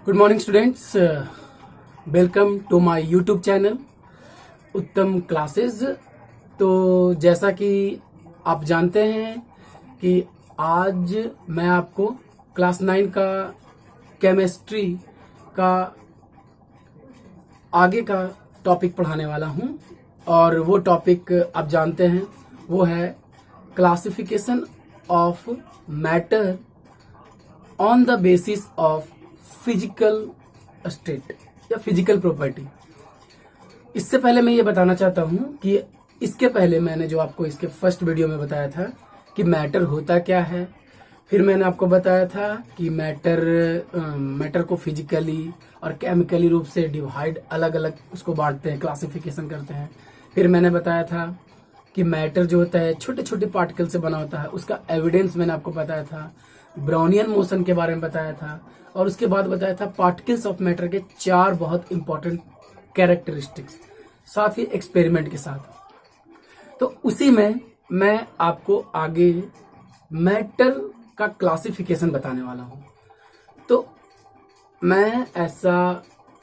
Good morning students, welcome to my YouTube channel Uttam classes. तो जैसा कि आप जानते हैं कि आज मैं आपको क्लास 9 का केमिस्ट्री का आगे का टॉपिक पढ़ाने वाला हूं, और वो टॉपिक आप जानते हैं वो है classification of matter on the basis of physical state या फिजिकल प्रॉपर्टी। इससे पहले मैं ये बताना चाहता हूं कि इसके पहले मैंने जो आपको इसके फर्स्ट वीडियो में बताया था कि मैटर होता क्या है, फिर मैंने आपको बताया था कि मैटर को फिजिकली और केमिकली रूप से डिवाइड अलग अलग उसको बांटते हैं, क्लासिफिकेशन करते हैं। फिर मैंने बताया था कि मैटर जो होता है छोटे छोटे पार्टिकल से बना होता है, उसका एविडेंस मैंने आपको बताया था। ब्राउनियन मोशन के बारे में बताया था, और उसके बाद बताया था पार्टिकल्स ऑफ मैटर के 4 बहुत इंपॉर्टेंट कैरेक्टरिस्टिक्स, साथ ही एक्सपेरिमेंट के साथ। तो उसी में मैं आपको आगे मैटर का क्लासिफिकेशन बताने वाला हूं। तो मैं ऐसा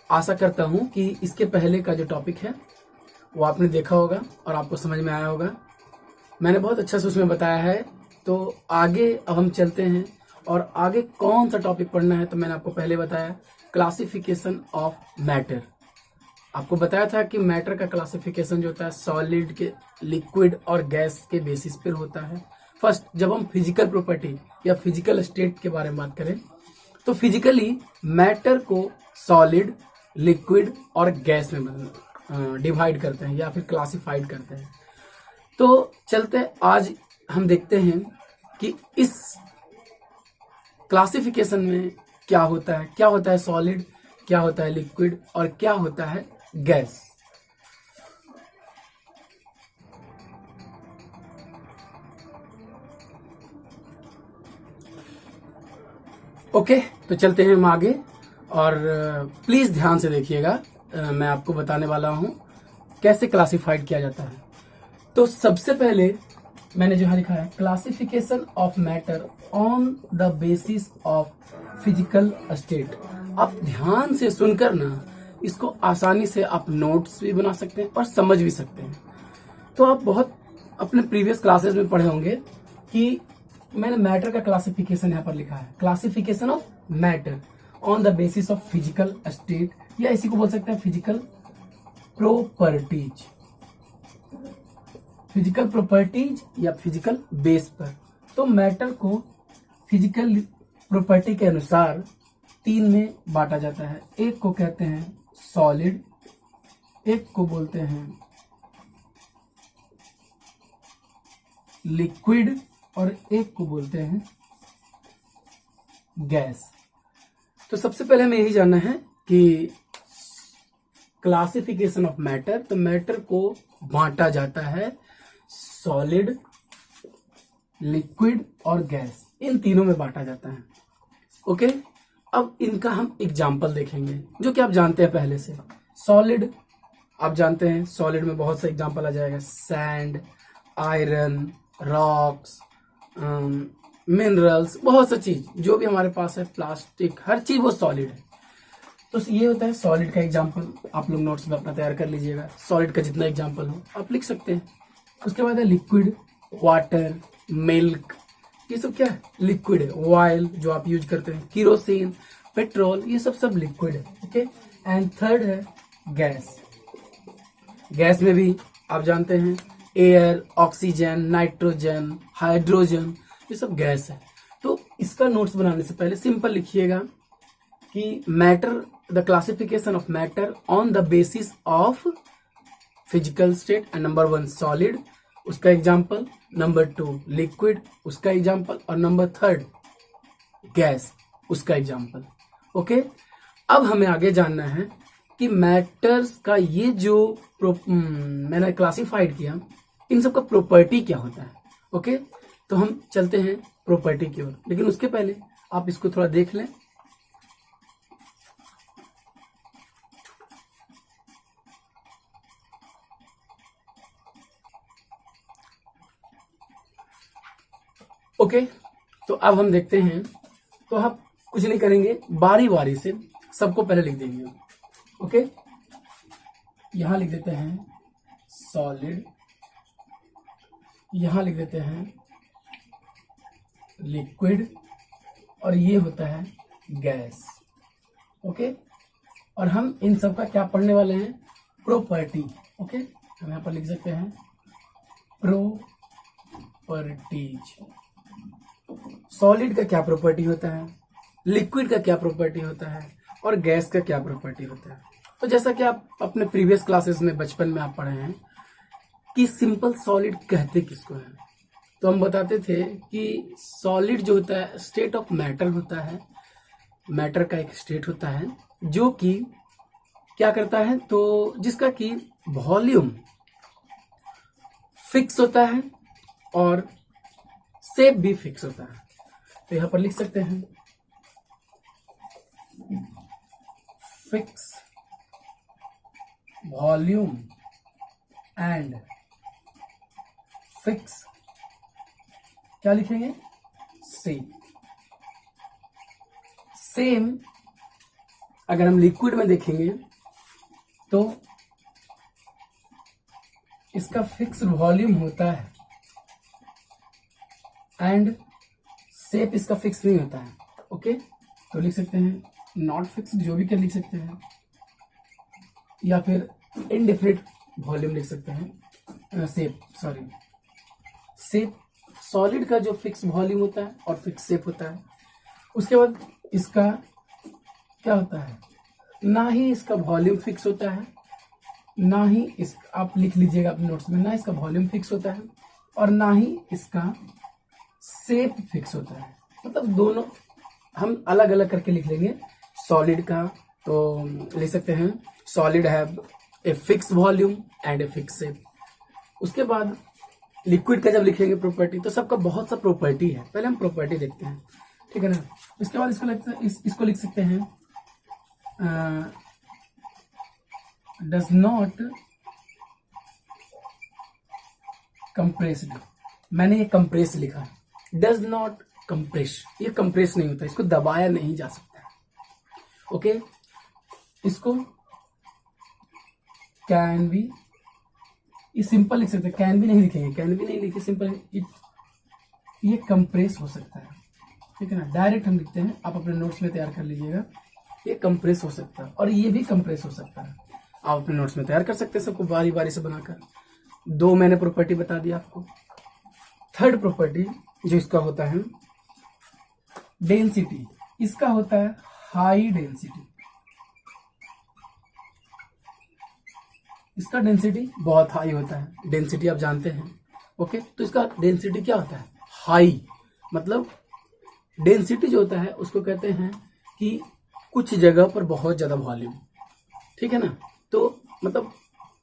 आशा करता हूं कि इसके पहले का जो टॉपिक है वो आपने देखा होगा और आपको समझ में आया होगा। मैंने बहुत अच्छा से उसमें बताया है। तो आगे अब हम चलते हैं, और आगे कौन सा टॉपिक पढ़ना है तो मैंने आपको पहले बताया क्लासिफिकेशन ऑफ मैटर। आपको बताया था कि मैटर का क्लासिफिकेशन जो होता है सॉलिड के, लिक्विड और गैस के बेसिस पर होता है। फर्स्ट, जब हम फिजिकल प्रॉपर्टी या फिजिकल स्टेट के बारे में बात करें तो फिजिकली मैटर को सॉलिड, लिक्विड और गैस में डिवाइड करते हैं या फिर क्लासिफाइड करते हैं। तो चलते आज हम देखते हैं कि इस क्लासिफिकेशन में क्या होता है सॉलिड, क्या होता है लिक्विड और क्या होता है गैस। ओके, तो चलते हैं हम आगे, और प्लीज ध्यान से देखिएगा। मैं आपको बताने वाला हूं कैसे क्लासिफाइड किया जाता है। तो सबसे पहले मैंने जो लिखा है classification of matter on the basis of physical state. आप ध्यान से सुनकर ना इसको आसानी से आप नोट्स भी बना सकते हैं और समझ भी सकते हैं। तो आप बहुत अपने प्रीवियस क्लासेस में पढ़े होंगे कि मैंने मैटर का क्लासिफिकेशन यहाँ पर लिखा है, classification of matter on the basis of physical state, या इसी को बोल सकते हैं फिजिकल प्रॉपर्टीज। फिजिकल प्रॉपर्टीज या फिजिकल बेस पर। तो मैटर को फिजिकल प्रॉपर्टी के अनुसार 3 में बांटा जाता है। एक को कहते हैं सॉलिड, एक को बोलते हैं लिक्विड और एक को बोलते हैं गैस। तो सबसे पहले हमें यही जानना है कि क्लासिफिकेशन ऑफ मैटर, तो मैटर को बांटा जाता है सॉलिड, लिक्विड और गैस, इन तीनों में बांटा जाता है। ओके, अब इनका हम एग्जाम्पल देखेंगे जो कि आप जानते हैं पहले से। सॉलिड आप जानते हैं, सॉलिड में बहुत से एग्जाम्पल आ जाएगा, सैंड, आयरन, रॉक्स, मिनरल्स, बहुत सी चीज जो भी हमारे पास है, प्लास्टिक, हर चीज वो सॉलिड है। तो ये होता है सॉलिड का एग्जाम्पल। आप लोग नोट्स में अपना तैयार कर लीजिएगा, सॉलिड का जितना एग्जाम्पल हो आप लिख सकते हैं। उसके बाद है लिक्विड, वाटर, मिल्क, ये सब क्या है, लिक्विड है। ऑयल जो आप यूज करते हैं, केरोसिन, पेट्रोल, ये सब लिक्विड है। ओके, एंड थर्ड है गैस। गैस में भी आप जानते हैं एयर, ऑक्सीजन, नाइट्रोजन, हाइड्रोजन, ये सब गैस है। तो इसका नोट्स बनाने से पहले सिंपल लिखिएगा कि matter, the classification of matter on the basis of physical state, and number 1 solid, उसका एग्जाम्पल, नंबर 2 लिक्विड, उसका एग्जाम्पल, और नंबर 3 गैस, उसका एग्जाम्पल। ओके, अब हमें आगे जानना है कि मैटर्स का ये जो मैंने क्लासिफाइड किया, इन सब का प्रॉपर्टी क्या होता है। ओके, तो हम चलते हैं प्रॉपर्टी की ओर, लेकिन उसके पहले आप इसको थोड़ा देख लें। ओके, तो अब हम देखते हैं। तो हम कुछ नहीं करेंगे, बारी बारी से सबको पहले लिख देंगे। ओके, यहां लिख देते हैं सॉलिड, यहां लिख देते हैं लिक्विड, और ये होता है गैस। ओके, और हम इन सब का क्या पढ़ने वाले हैं? प्रॉपर्टी। ओके, हम यहां पर लिख सकते हैं प्रॉपर्टीज। सॉलिड का क्या प्रॉपर्टी होता है, लिक्विड का क्या प्रॉपर्टी होता है, और गैस का क्या प्रॉपर्टी होता है। तो जैसा कि आप अपने प्रीवियस क्लासेस में बचपन में आप पढ़े हैं कि सिंपल सॉलिड कहते किसको है, तो हम बताते थे कि सॉलिड जो होता है स्टेट ऑफ मैटर होता है, मैटर का एक स्टेट होता है जो कि क्या करता है, तो जिसका कि वॉल्यूम फिक्स होता है और शेप भी फिक्स होता है। तो यहां पर लिख सकते हैं फिक्स वॉल्यूम एंड फिक्स, क्या लिखेंगे? शेप। सेम अगर हम लिक्विड में देखेंगे तो इसका फिक्स वॉल्यूम होता है एंड शेप इसका फिक्स नहीं होता है। ओके, तो लिख सकते हैं नॉट फिक्स्ड, जो भी क्या लिख सकते हैं, या फिर इनडेफिनिट वॉल्यूम लिख सकते हैं, शेप, सॉरी शेप। सॉलिड का जो फिक्स वॉल्यूम होता है और फिक्स शेप होता है। उसके बाद इसका क्या होता है, ना ही इसका वॉल्यूम फिक्स होता है, ना ही इस, आप लिख लीजिएगा अपने नोट्स में, ना इसका वॉल्यूम फिक्स होता है और ना ही इसका शेप फिक्स होता है। मतलब दोनों हम अलग अलग करके लिख लेंगे। सॉलिड का तो लिख सकते हैं solid have a fix volume and a fix shape. उसके बाद लिक्विड का जब लिखेंगे प्रॉपर्टी, तो सबका बहुत सा प्रॉपर्टी है, पहले हम प्रॉपर्टी देखते हैं, ठीक है ना। इसके बाद इसको लिख सकते हैं डज नॉट कंप्रेस्ड। मैंने ये कंप्रेस लिखा है, डज नॉट कंप्रेस, ये कंप्रेस नहीं होता, इसको दबाया नहीं जा सकता। ओके, इसको कैन बी, ये सिंपल लिख सकते हैं, कैन भी नहीं लिखेंगे, कैन भी नहीं लिखे, सिंपल ये कंप्रेस हो सकता है, ठीक है ना। डायरेक्ट हम लिखते हैं, आप अपने नोट्स में तैयार कर लीजिएगा, ये कंप्रेस हो सकता है और ये भी कंप्रेस हो सकता है। आप अपने नोट्स में तैयार कर सकते हैं सबको बारी बारी से बनाकर। दो मैंने प्रॉपर्टी बता दी आपको। थर्ड प्रॉपर्टी जो इसका होता है डेंसिटी, इसका होता है हाई डेंसिटी। इसका डेंसिटी बहुत हाई होता है, डेंसिटी आप जानते हैं। ओके, तो इसका डेंसिटी क्या होता है? हाई। मतलब डेंसिटी जो होता है उसको कहते हैं कि कुछ जगह पर बहुत ज्यादा वॉल्यूम, ठीक है ना। तो मतलब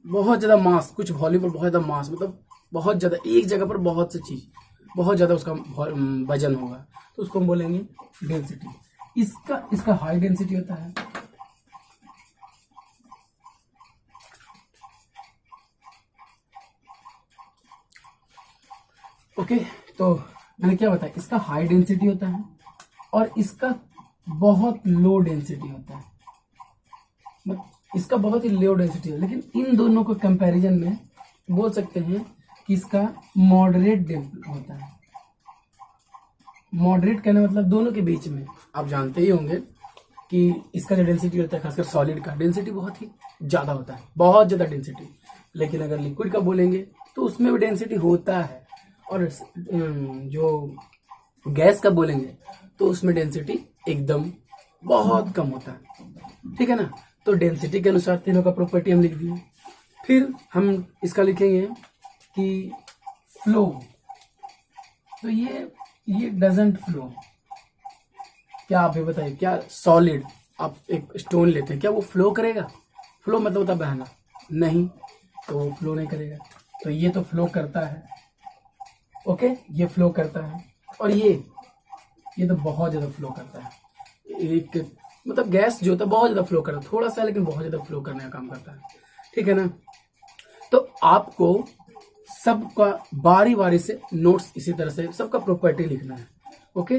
बहुत ज्यादा मास, कुछ वॉल्यूम पर बहुत ज्यादा मास, मतलब बहुत ज्यादा एक जगह पर बहुत सी चीज, बहुत ज्यादा उसका वजन होगा, तो उसको हम बोलेंगे डेंसिटी। इसका हाई डेंसिटी होता है। ओके, तो मैंने क्या बताया, इसका हाई डेंसिटी होता है और इसका बहुत लो डेंसिटी होता है। मतलब इसका बहुत ही लो डेंसिटी है, लेकिन इन दोनों को कंपैरिजन में बोल सकते हैं कि इसका मॉडरेट होता है। मॉडरेट कहने मतलब दोनों के बीच में। आप जानते ही होंगे कि इसका जो डेंसिटी होता है, खासकर सॉलिड का डेंसिटी बहुत ही ज्यादा होता है, बहुत ज्यादा डेंसिटी। लेकिन अगर लिक्विड का बोलेंगे तो उसमें भी डेंसिटी होता है, और जो गैस का बोलेंगे तो उसमें डेंसिटी एकदम बहुत कम होता है, ठीक है ना। तो डेंसिटी के अनुसार तीनों का प्रॉपर्टी हम लिख दिए। फिर हम इसका लिखेंगे कि फ्लो, तो ये डजंट फ्लो। क्या आप ये बताइए, क्या सॉलिड, आप एक स्टोन लेते हैं, क्या वो फ्लो करेगा? फ्लो मतलब होता है बहना, नहीं, तो वो फ्लो नहीं करेगा। तो ये तो फ्लो करता है। ओके, ये फ्लो करता है, और ये तो बहुत ज्यादा फ्लो करता है। एक मतलब गैस जो होता है बहुत ज्यादा फ्लो करता है, थोड़ा सा लेकिन बहुत ज्यादा फ्लो करने का काम करता है, ठीक है ना। तो आपको सबका बारी बारी से नोट्स इसी तरह से सबका प्रॉपर्टी लिखना है। ओके,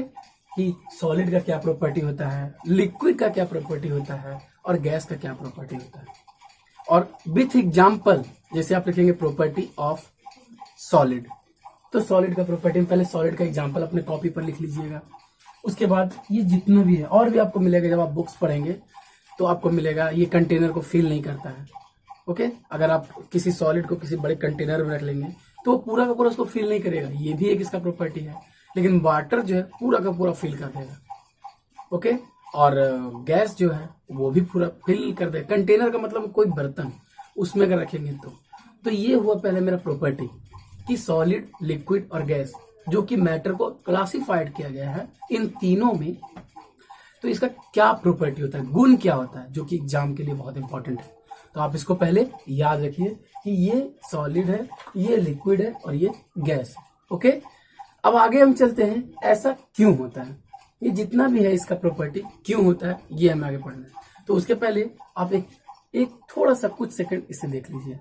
कि सॉलिड का क्या प्रॉपर्टी होता है, लिक्विड का क्या प्रॉपर्टी होता है और गैस का क्या प्रॉपर्टी होता है। और विथ एग्जाम्पल जैसे आप लिखेंगे प्रॉपर्टी ऑफ सॉलिड, तो सॉलिड का प्रॉपर्टी में पहले सॉलिड का एग्जाम्पल अपने कॉपी पर लिख लीजिएगा। उसके बाद ये जितना भी है और भी आपको मिलेगा, जब आप बुक्स पढ़ेंगे तो आपको मिलेगा ये कंटेनर को फिल नहीं करता है। ओके, अगर आप किसी सॉलिड को किसी बड़े कंटेनर में रख लेंगे तो वो पूरा का पूरा उसको फिल नहीं करेगा, ये भी एक इसका प्रॉपर्टी है। लेकिन वाटर जो है पूरा का पूरा फिल कर देगा। ओके, और गैस जो है वो भी पूरा फिल कर देगा। कंटेनर का मतलब कोई बर्तन उसमें अगर रखेंगे तो ये हुआ पहले मेरा प्रॉपर्टी कि सॉलिड, लिक्विड और गैस जो कि मैटर को क्लासिफाइड किया गया है इन तीनों में, तो इसका क्या प्रॉपर्टी होता है, गुण क्या होता है, जो कि एग्जाम के लिए बहुत इंपॉर्टेंट है। तो आप इसको पहले याद रखिए कि ये सॉलिड है, ये लिक्विड है और ये गैस है। ओके, अब आगे हम चलते हैं ऐसा क्यों होता है, ये जितना भी है इसका प्रॉपर्टी क्यों होता है ये हमें आगे पढ़ना है। तो उसके पहले आप एक थोड़ा सा कुछ सेकंड इसे देख लीजिए।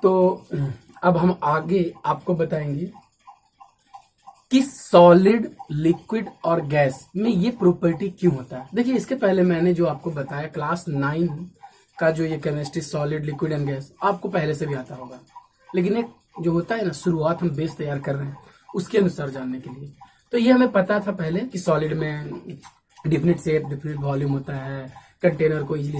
तो अब हम आगे आपको बताएंगे कि सॉलिड, लिक्विड और गैस में ये प्रॉपर्टी क्यों होता है। देखिए, इसके पहले मैंने जो आपको बताया क्लास 9 का जो ये chemistry solid, liquid and gas आपको पहले से भी आता होगा, लेकिन एक जो होता है ना शुरुआत हम बेस तैयार कर रहे हैं उसके अनुसार जानने के लिए। तो ये हमें पता था पहले कि सॉलिड में डिफिनिट शेप, डिफिनिट वॉल्यूम होता है, कंटेनर को इजीली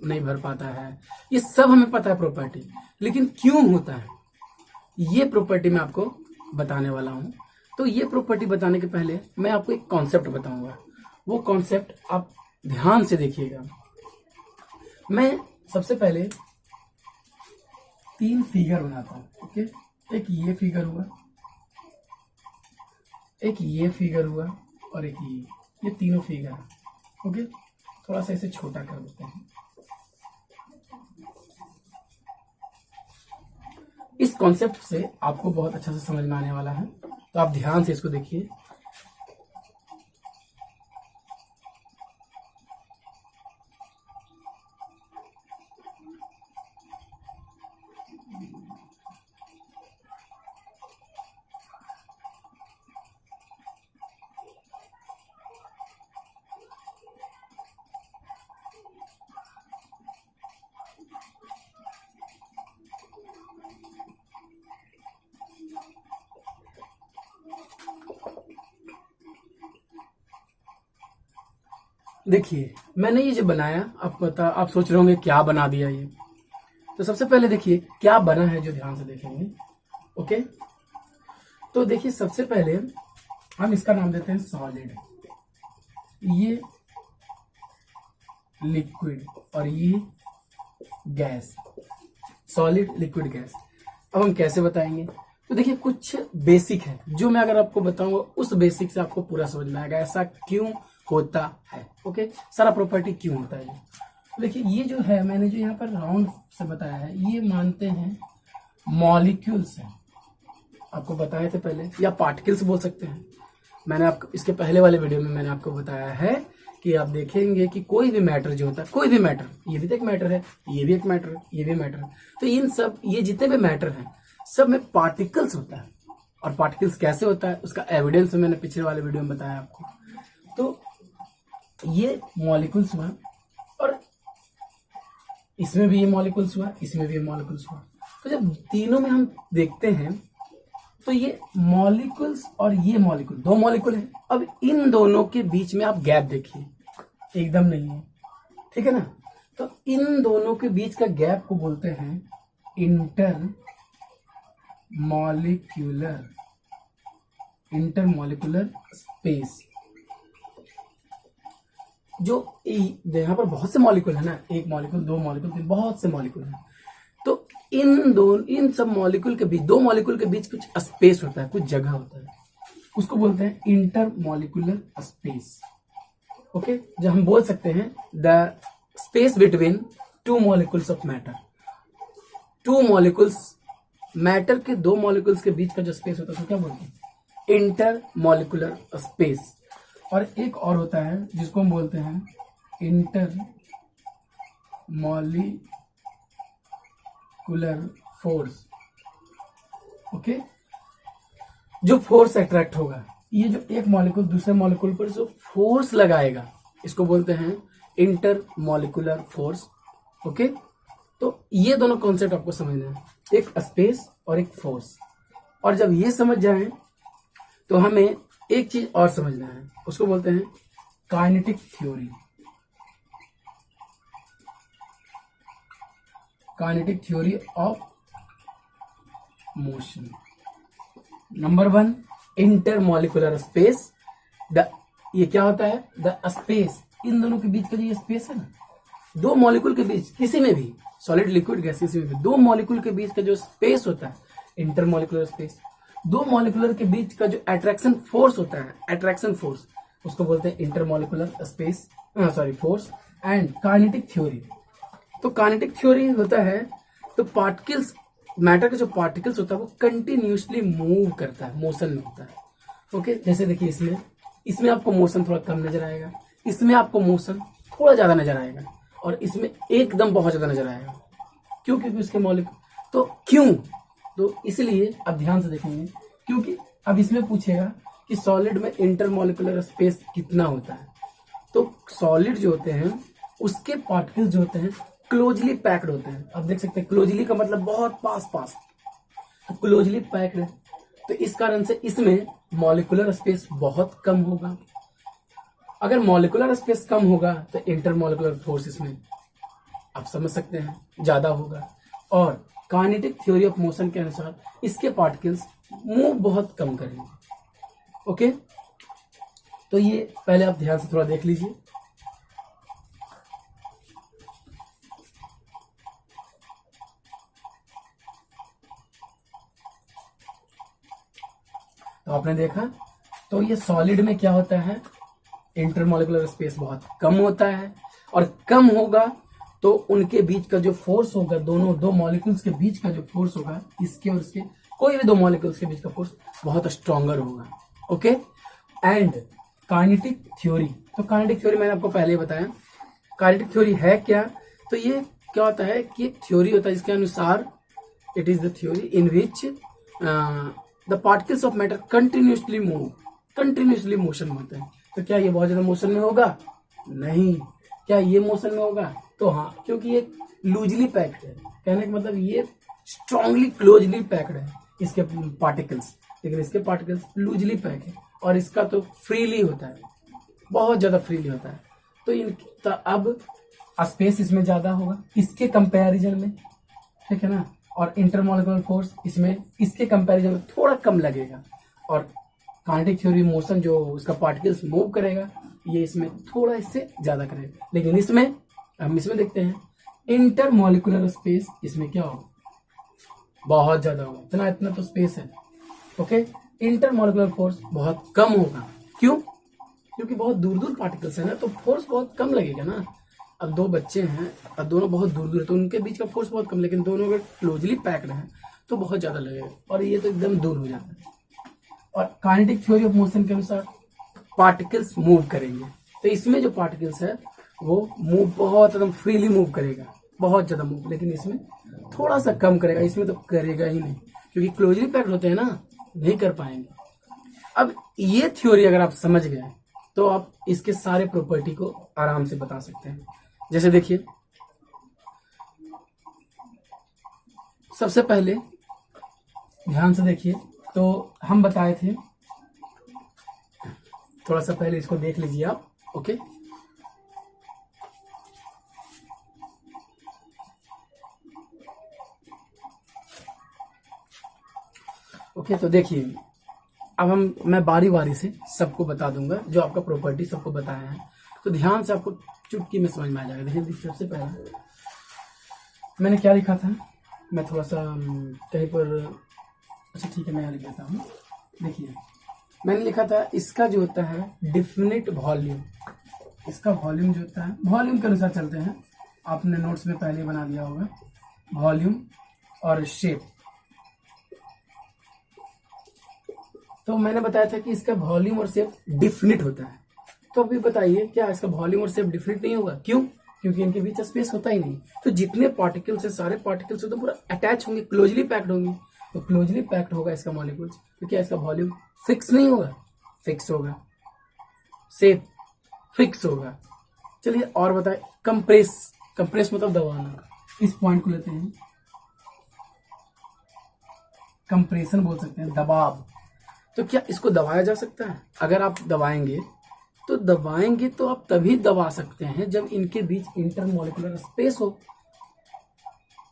नहीं भर पाता है, ये सब हमें पता है प्रॉपर्टी। लेकिन क्यों होता है ये प्रॉपर्टी मैं आपको बताने वाला हूं। तो ये प्रॉपर्टी बताने के पहले मैं आपको एक कॉन्सेप्ट बताऊंगा, वो कॉन्सेप्ट आप ध्यान से देखिएगा। मैं सबसे पहले 3 फिगर बनाता हूं। ओके, एक ये फिगर हुआ, एक ये फिगर हुआ और एक ये तीनों फिगर है। ओके, थोड़ा सा इसे छोटा कर देते हैं। इस कॉन्सेप्ट से आपको बहुत अच्छा से समझ में आने वाला है, तो आप ध्यान से इसको देखिए। देखिए, मैंने ये जो बनाया, आप सोच रहे होंगे क्या बना दिया ये। तो सबसे पहले देखिए क्या बना है, जो ध्यान से देखेंगे। ओके, तो देखिए सबसे पहले हम इसका नाम देते हैं सॉलिड, ये लिक्विड और ये गैस। Solid, liquid, gas. अब हम कैसे बताएंगे, तो देखिए कुछ बेसिक है जो मैं अगर आपको बताऊंगा उस बेसिक से आपको पूरा समझ में आएगा ऐसा क्यों होता है। ओके, सारा प्रॉपर्टी क्यों होता है ये। देखिए ये जो है मैंने जो यहाँ पर राउंड से बताया है, ये मानते हैं मॉलिक्यूल्स हैं, आपको बताए थे पहले, या पार्टिकल्स बोल सकते हैं। मैंने आपको इसके पहले वाले वीडियो में मैंने आपको बताया है कि आप देखेंगे कि कोई भी मैटर जो होता है, कोई भी मैटर, ये भी तो एक मैटर है, ये भी एक मैटर है, ये भी मैटर है, तो इन सब ये जितने भी मैटर हैं सब में पार्टिकल्स होता है। और पार्टिकल्स कैसे होता है उसका एविडेंस मैंने पिछले वाले वीडियो में बताया आपको। तो ये मॉलिक्यूल्स हुआ और इसमें भी ये मॉलिक्यूल्स हुआ, इसमें भी ये मॉलिक्यूल्स हुआ। तो जब तीनों में हम देखते हैं तो ये मॉलिक्यूल्स और ये मॉलिक्यूल, 2 मॉलिक्यूल है। अब इन दोनों के बीच में आप गैप देखिए, एकदम नहीं है, ठीक है ना। तो इन दोनों के बीच का गैप को बोलते हैं इंटर मॉलिक्यूलर स्पेस। जो यहाँ पर बहुत से मॉलिक्यूल है ना, 1 मॉलिक्यूल, 2 मॉलिक्यूल, 3, बहुत से मॉलिक्यूल हैं। तो इन सब मॉलिक्यूल के बीच, 2 मॉलिक्यूल के बीच कुछ स्पेस होता है, कुछ जगह होता है, उसको बोलते हैं इंटर मॉलिक्यूलर स्पेस। ओके, जो हम बोल सकते हैं the space between 2 molecules of matter. 2 molecules, matter के 2 मॉलिक्यूल्स के बीच का जो स्पेस होता है उसको क्या बोलते हैं, इंटर मॉलिक्यूलर स्पेस। और एक और होता है जिसको हम बोलते हैं इंटर मॉलिक्यूलर फोर्स। ओके, जो फोर्स अट्रैक्ट होगा, ये जो एक मॉलिक्यूल दूसरे मॉलिक्यूल पर जो फोर्स लगाएगा इसको बोलते हैं इंटर मॉलिक्यूलर फोर्स। ओके, तो ये दोनों कॉन्सेप्ट आपको समझना है, एक स्पेस और एक फोर्स। और जब ये समझ जाए तो हमें एक चीज और समझना है, उसको बोलते हैं kinetic theory. Kinetic theory of motion. Number 1, intermolecular space. ये क्या होता है? द स्पेस, इन दोनों के बीच का जो ये स्पेस है ना, दो मॉलिक्यूल के बीच, किसी में भी सॉलिड लिक्विड गैस किसी में भी दो मॉलिक्यूल के बीच का जो स्पेस होता है इंटरमॉलिक्यूलर स्पेस, दो मॉलिक्यूलर के बीच का जो अट्रैक्शन फोर्स होता है, अट्रैक्शन फोर्स, उसको बोलते हैं intermolecular space force. And kinetic theory, तो काइनेटिक थ्योरी होता है तो पार्टिकल्स, मैटर का जो पार्टिकल्स होता है वो कंटिन्यूसली मूव करता है, मोशन में होता है। ओके, जैसे देखिए इसमें आपको मोशन थोड़ा कम नजर आएगा, इसमें आपको मोशन थोड़ा ज्यादा नजर आएगा, और इसमें एकदम बहुत ज्यादा नजर आएगा। क्यों? क्योंकि उसके मॉलिक्यूल, तो क्यों? तो इसलिए अब ध्यान से देखेंगे, क्योंकि अब इसमें पूछेगा कि सॉलिड में इंटरमॉलिक्यूलर स्पेस कितना होता है। तो सॉलिड जो होते हैं उसके पार्टिकल्स जो होते हैं क्लोजली पैक्ड होते हैं। अब देख सकते हैं क्लोजली का मतलब बहुत पास पास, तो क्लोजली पैक्ड है, तो इस कारण से इसमें मॉलिक्यूलर स्पेस बहुत कम होगा। अगर मॉलिक्यूलर स्पेस कम होगा तो इंटरमॉलिक्यूलर फोर्स इसमें आप समझ सकते हैं ज्यादा होगा। और काइनेटिक थ्योरी ऑफ मोशन के अनुसार इसके पार्टिकल्स मूव बहुत कम करेंगे। ओके, तो ये पहले आप ध्यान से थोड़ा देख लीजिए। तो आपने देखा, तो ये सॉलिड में क्या होता है, इंटरमॉलिक्यूलर स्पेस बहुत कम होता है, और कम होगा तो उनके बीच का जो फोर्स होगा, दो मॉलिक्यूल्स के बीच का जो फोर्स होगा, इसके और इसके, कोई भी दो मॉलिक्यूल्स के बीच का फोर्स बहुत स्ट्रॉन्गर होगा। ओके, एंड काइनेटिक थ्योरी, तो काइनेटिक थ्योरी मैंने आपको पहले ही बताया। काइनेटिक थ्योरी है क्या? तो ये क्या होता है कि एक थ्योरी होता है जिसके अनुसार it is the theory in which the particles of matter continuously move, continuously motion में होते हैं। तो क्या ये बहुत ज्यादा मोशन में होगा? नहीं। क्या ये मोशन में होगा? तो हाँ, क्योंकि ये लूजली पैक्ड है। कहने का मतलब ये स्ट्रांगली क्लोजली पैक्ड है इसके पार्टिकल्स, लेकिन इसके पार्टिकल्स लूजली पैक है, और इसका तो फ्रीली होता है, बहुत ज्यादा फ्रीली होता है। तो अब स्पेस इसमें ज्यादा होगा इसके कंपैरिजन में, ठीक है ना, और इंटरमॉलिक्यूलर फोर्स इसमें इसके कंपैरिजन में थोड़ा कम लगेगा। और काइनेटिक थ्योरी मोशन जो उसका पार्टिकल्स मूव करेगा ये इसमें थोड़ा इससे ज्यादा करेगा। लेकिन इसमें हम इसमें देखते हैं इंटरमॉलिक्यूलर स्पेस इसमें क्या होगा, बहुत ज्यादा होगा, इतना तो स्पेस है। ओके, इंटरमॉलिक्यूलर फोर्स बहुत कम होगा। क्यों? क्योंकि बहुत दूर दूर पार्टिकल्स है ना, तो फोर्स बहुत कम लगेगा ना। अब दो बच्चे हैं, अब दोनों बहुत दूर दूर है, तो उनके बीच का फोर्स बहुत कम, लेकिन दोनों अगर क्लोजली पैक्ड हैं तो बहुत ज्यादा लगेगा, और ये तो एकदम दूर हो जाता है। और काइनेटिक थ्योरी ऑफ मोशन के अनुसार पार्टिकल्स मूव करेंगे, तो इसमें जो पार्टिकल्स है वो मूव बहुत एकदम फ्रीली मूव करेगा, बहुत ज्यादा मूव, लेकिन इसमें थोड़ा सा कम करेगा, इसमें तो करेगा ही नहीं, क्योंकि क्लोजली पैक्ड होते हैं ना, नहीं कर पाएंगे। अब ये थ्योरी अगर आप समझ गए तो आप इसके सारे प्रॉपर्टी को आराम से बता सकते हैं। जैसे देखिए, सबसे पहले ध्यान से देखिए, तो हम बताए थे, थोड़ा सा पहले इसको देख लीजिए आप। ओके, ओके, तो देखिए अब मैं बारी बारी से सबको बता दूंगा, जो आपका प्रॉपर्टी सबको बताया है, तो ध्यान से आपको चुटकी में समझ में आ जाएगा। देखिए, सबसे पहले मैंने क्या लिखा था, मैं थोड़ा सा कहीं पर, अच्छा ठीक है, मैं यहाँ लिख देता हूँ। देखिए, मैंने लिखा था इसका जो होता है डिफिनिट वॉल्यूम, इसका वॉल्यूम जो होता है, वॉल्यूम के अनुसार चलते हैं, आपने नोट्स में पहले बना दिया होगा, वॉल्यूम और शेप। तो मैंने बताया था कि इसका वॉल्यूम और शेप डिफिनिट होता है, तो अभी बताइए क्या इसका वॉल्यूम और शेप डिफरेंट नहीं होगा? क्यों? क्योंकि इनके बीच स्पेस होता ही नहीं। तो जितने पार्टिकल्स है सारे पार्टिकल्स तो पूरा अटैच होंगे, क्लोजली पैक्ड होंगे। तो क्लोजली पैक्ड होगा इसका मॉलिक्यूल्स, तो क्या इसका वॉल्यूम फिक्स नहीं होगा? फिक्स होगा। शेप फिक्स होगा। चलिए और बताए, कंप्रेस। कंप्रेस मतलब दबाना। इस पॉइंट को लेते हैं, कंप्रेशन बोल सकते हैं, दबाव। तो क्या इसको दबाया जा सकता है? अगर आप दबाएंगे तो आप तभी दबा सकते हैं जब इनके बीच इंटरमोलिकुलर स्पेस हो।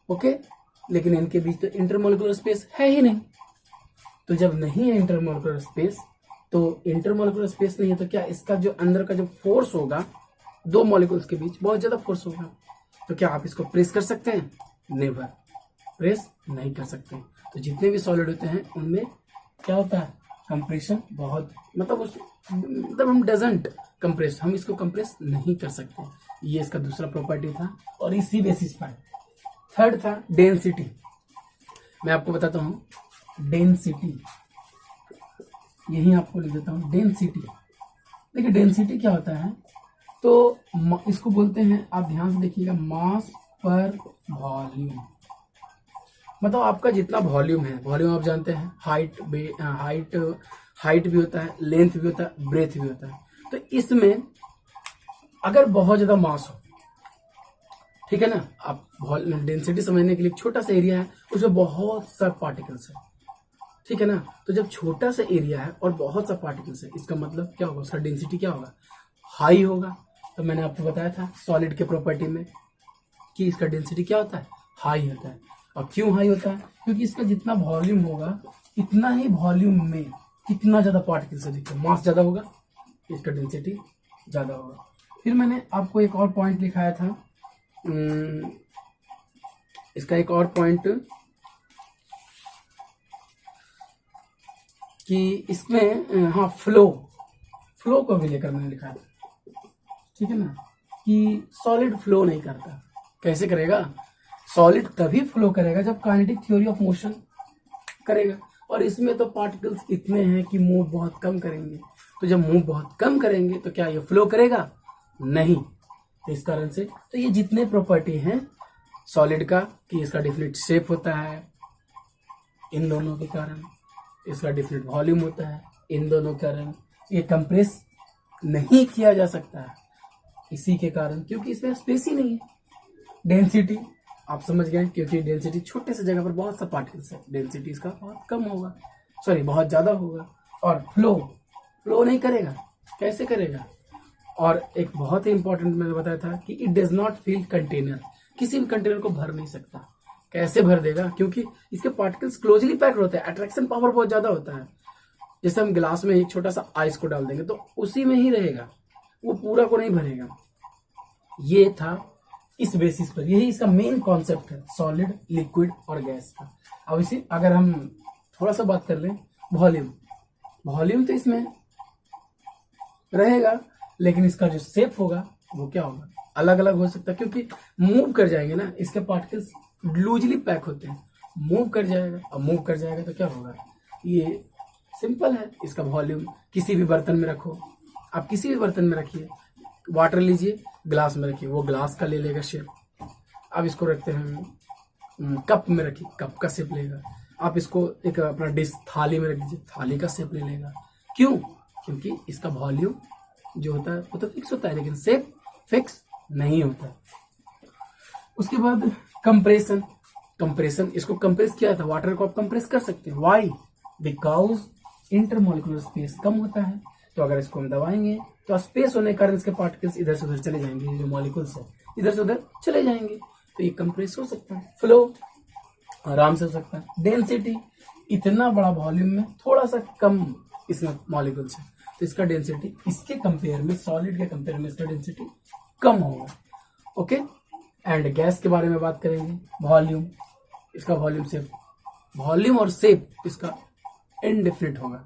ओके, लेकिन इनके बीच तो इंटरमोलिकुलर स्पेस है ही नहीं। तो जब नहीं है इंटरमोलिकुलर स्पेस, तो इंटरमोलिकुलर स्पेस नहीं है तो क्या इसका जो अंदर का जो फोर्स होगा दो मॉलिक्यूल्स के बीच बहुत ज्यादा फोर्स होगा। तो क्या आप इसको प्रेस कर सकते हैं? नेवर, प्रेस नहीं कर सकते। तो जितने भी सॉलिड होते हैं उनमें क्या होता है? कंप्रेशन बहुत, मतलब हम डजंट कंप्रेस, हम इसको कंप्रेस नहीं कर सकते। ये इसका दूसरा प्रॉपर्टी था। और इसी बेसिस पर थर्ड था डेंसिटी। मैं आपको बताता हूं डेंसिटी, यही आपको लिख देता हूं डेंसिटी। देखिए डेंसिटी क्या होता है, तो इसको बोलते हैं, आप ध्यान से देखिएगा, मास पर वॉल्यूम। मतलब आपका जितना वॉल्यूम है, वॉल्यूम आप जानते हैं, हाइट भी होता है, लेंथ भी होता है, ब्रेथ भी होता है। तो इसमें अगर बहुत ज्यादा मास हो, ठीक है ना, आप डेंसिटी समझने के लिए छोटा सा एरिया है, उसमें बहुत सा पार्टिकल्स है, ठीक है ना। तो जब छोटा सा एरिया है और बहुत सा पार्टिकल्स है, इसका मतलब क्या होगा? उसका डेंसिटी क्या होगा? हाई होगा। तो मैंने आपको बताया था सॉलिड के प्रॉपर्टी में कि इसका डेंसिटी क्या होता है? हाई होता है। और क्यों हाई होता है? क्योंकि इसका जितना वॉल्यूम होगा इतना ही वॉल्यूम में कितना ज्यादा पार्टिकल्स है, मास ज्यादा होगा, इसका डेंसिटी ज्यादा होगा। फिर मैंने आपको एक और पॉइंट लिखाया था, इसका एक और पॉइंट कि इसमें हाँ फ्लो को भी लेकर मैंने लिखा था, ठीक है ना, कि सॉलिड फ्लो नहीं करता। कैसे करेगा? सॉलिड तभी फ्लो करेगा जब काइनेटिक थ्योरी ऑफ मोशन करेगा। और इसमें तो पार्टिकल्स इतने हैं कि मूव बहुत कम करेंगे। तो जब मूव बहुत कम करेंगे तो क्या ये फ्लो करेगा? नहीं। तो इस कारण से तो ये जितने प्रॉपर्टी हैं सॉलिड का, कि इसका डिफिनिट शेप होता है इन दोनों के कारण, इसका डिफिनिट वॉल्यूम होता है इन दोनों के कारण, ये कंप्रेस नहीं किया जा सकता है इसी के कारण, क्योंकि इसमें स्पेस ही नहीं है। डेंसिटी आप समझ गए, क्योंकि डेंसिटी छोटे से जगह पर बहुत सा पार्टिकल्स है, डेंसिटी इसका बहुत कम होगा, बहुत ज्यादा होगा। और फ्लो नहीं करेगा। कैसे करेगा? और एक बहुत ही इंपॉर्टेंट मैंने बताया था कि it does not fill container, किसी भी कंटेनर को भर नहीं सकता। कैसे भर देगा? क्योंकि इसके पार्टिकल्स क्लोजली पैक्ड होते हैं, अट्रैक्शन पावर बहुत ज्यादा होता है। जैसे हम गिलास में एक छोटा सा आइस को डाल देंगे तो उसी में ही रहेगा, वो पूरा को नहीं भरेगा। ये था इस बेसिस पर, यही इसका मेन कॉन्सेप्ट है सॉलिड, लिक्विड और गैस का। अब इसी अगर हम थोड़ा सा बात कर लें वॉल्यूम तो इसमें रहेगा, लेकिन इसका जो शेप होगा वो क्या होगा? अलग अलग हो सकता है, क्योंकि मूव कर जाएंगे ना, इसके पार्टिकल्स लूजली पैक होते हैं, मूव कर जाएगा। अब मूव कर जाएगा तो क्या होगा? ये सिंपल है। इसका वॉल्यूम किसी भी बर्तन में रखो, आप किसी भी बर्तन में रखिए, वाटर लीजिए, ग्लास में रखिए, वो ग्लास का ले लेगा शेप। आप इसको रखते हैं कप में रखिए, कप का शेप लेगा। आप इसको एक अपना डिश थाली में रख दीजिए, थाली का शेप ले लेगा। क्यों? क्योंकि इसका वॉल्यूम जो होता है वो तो फिक्स होता है, लेकिन शेप फिक्स नहीं होता। उसके बाद कंप्रेशन, इसको कंप्रेस किया था, वाटर को आप कंप्रेस कर सकते हैं। वाई? बिकॉज इंटरमोलिकुलर स्पेस कम होता है। तो अगर इसको हम दबाएंगे तो स्पेस होने के कारण इसके पार्टिकल्स इधर से उधर चले जाएंगे, ये जो मॉलिक्यूल्स है इधर से उधर चले जाएंगे, तो ये कंप्रेस हो सकता है। फ्लो आराम से हो सकता है। डेंसिटी, इतना बड़ा वॉल्यूम में थोड़ा सा कम इसमें मॉलिक्यूल्स है, तो इसका डेंसिटी इसके कंपेयर में, सॉलिड के कंपेयर में इसका डेंसिटी कम होगा। ओके। एंड गैस के बारे में बात करेंगे, वॉल्यूम, इसका वॉल्यूम और शेप इसका इनडेफिनिट होगा।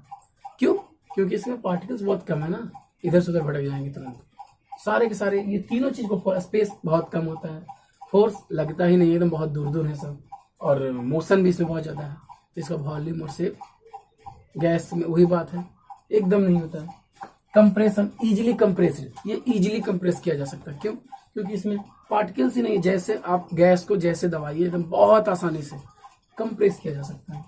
क्यों? क्योंकि इसमें पार्टिकल्स बहुत कम है ना, इधर से उधर भटक जाएंगे तुरंत सारे के सारे। ये तीनों चीज को स्पेस बहुत कम होता है, फोर्स लगता ही नहीं, एकदम बहुत दूर है सब, और मोशन भी इसमें बहुत ज्यादा है। तो इसका वॉल्यूम और शेप गैस में वही बात है, एकदम नहीं होता है। कंप्रेशन, इजीली कंप्रेस्ड, ये इजीली कंप्रेस किया जा सकता है। क्यों? क्योंकि इसमें पार्टिकल्स ही नहीं, जैसे आप गैस को जैसे दबाइए एकदम बहुत आसानी से कंप्रेस किया जा सकता है।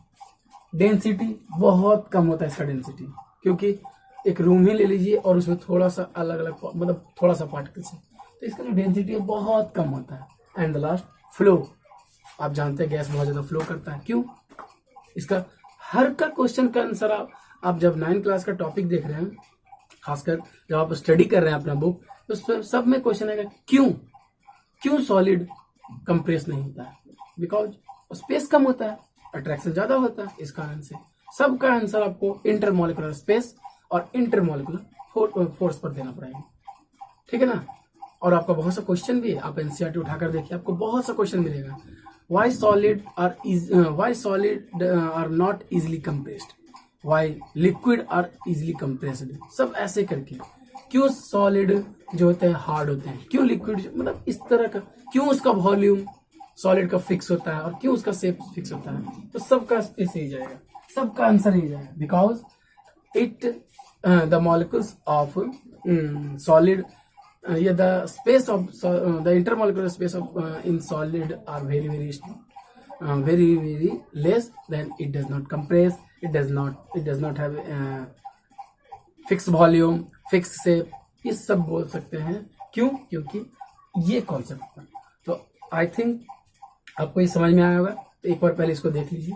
डेंसिटी बहुत कम होता है इसका डेंसिटी, क्योंकि एक रूम ही ले लीजिए और उसमें थोड़ा सा अलग अलग मतलब थोड़ा सा पार्टिकल्स है, तो इसका जो डेंसिटी है बहुत कम होता है। And the last, flow. आप जानते हैं गैस बहुत ज्यादा फ्लो करता है। क्यों? इसका हर का क्वेश्चन का आंसर आप जब 9th क्लास का टॉपिक देख रहे हैं, खासकर जब आप स्टडी कर रहे हैं अपना बुक, तो उसमें सब में क्वेश्चन आएगा क्यों सॉलिड कंप्रेस नहीं होता है? बिकॉज स्पेस कम होता है, अट्रैक्शन ज्यादा होता है। इस कारण से सबका आंसर आपको इंटरमोलिकुलर स्पेस और इंटरमोलिकुलर फोर्स पर देना पड़ेगा, ठीक है ना। और आपका बहुत सा क्वेश्चन भी है, आप एनसीईआरटी उठाकर देखिए, आपको बहुत सा क्वेश्चन मिलेगा। Why solid are not easily compressed? Why liquid are easily compressed? सब ऐसे करके, क्यों सॉलिड जो होते हैं हार्ड होते हैं, क्यों लिक्विड मतलब इस तरह का, क्यों उसका वॉल्यूम सॉलिड का फिक्स होता है और क्यों उसका शेप फिक्स होता है, तो सबका स्पेस ही जाएगा, सबका आंसर ही जाएगा। Because it the molecules of solid the space of the intermolecular space of in solid are very less, then it does not compress, it does not have fixed volume, fixed shape, ये सब बोल सकते हैं। क्यों? क्योंकि ये concept था। तो आई थिंक आपको ये समझ में आया होगा, तो एक बार पहले इसको देख लीजिए।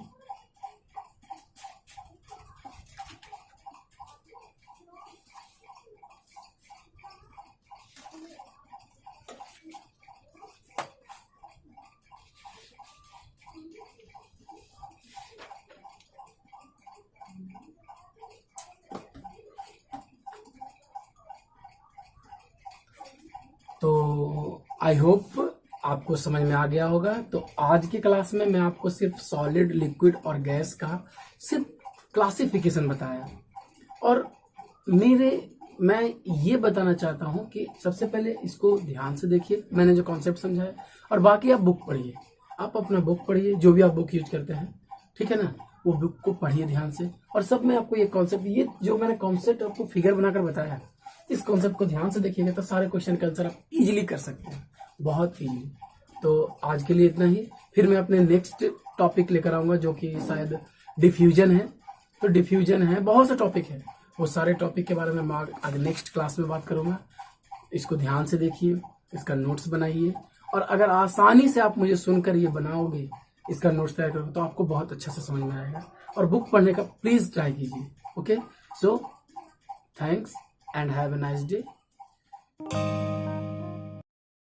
तो आई होप आपको समझ में आ गया होगा। तो आज की क्लास में मैं आपको सिर्फ सॉलिड, लिक्विड और गैस का सिर्फ क्लासिफिकेशन बताया, और मैं ये बताना चाहता हूं कि सबसे पहले इसको ध्यान से देखिए, मैंने जो कॉन्सेप्ट समझाया, और बाकी आप बुक पढ़िए, आप अपना बुक पढ़िए, जो भी आप बुक यूज करते हैं, ठीक है ना, वो बुक को पढ़िए ध्यान से। और सब में आपको ये कॉन्सेप्ट, ये जो मैंने कॉन्सेप्ट आपको फिगर बनाकर बताया, इस कॉन्सेप्ट को ध्यान से देखिएगा तो सारे क्वेश्चन का आंसर आप इजीली कर सकते हैं, बहुत इजीली। तो आज के लिए इतना ही, फिर मैं अपने नेक्स्ट टॉपिक लेकर आऊंगा जो कि शायद डिफ्यूजन है। तो डिफ्यूजन है, बहुत सा टॉपिक है, वो सारे टॉपिक के बारे में मैं आगे नेक्स्ट क्लास में बात करूंगा। इसको ध्यान से देखिए, इसका नोट्स बनाइए, और अगर आसानी से आप मुझे सुनकर ये बनाओगे, इसका नोट्स तैयार करोगे, तो आपको बहुत अच्छा से समझ में आएगा। और बुक पढ़ने का प्लीज ट्राई कीजिए। Okay, so thanks and have a nice day.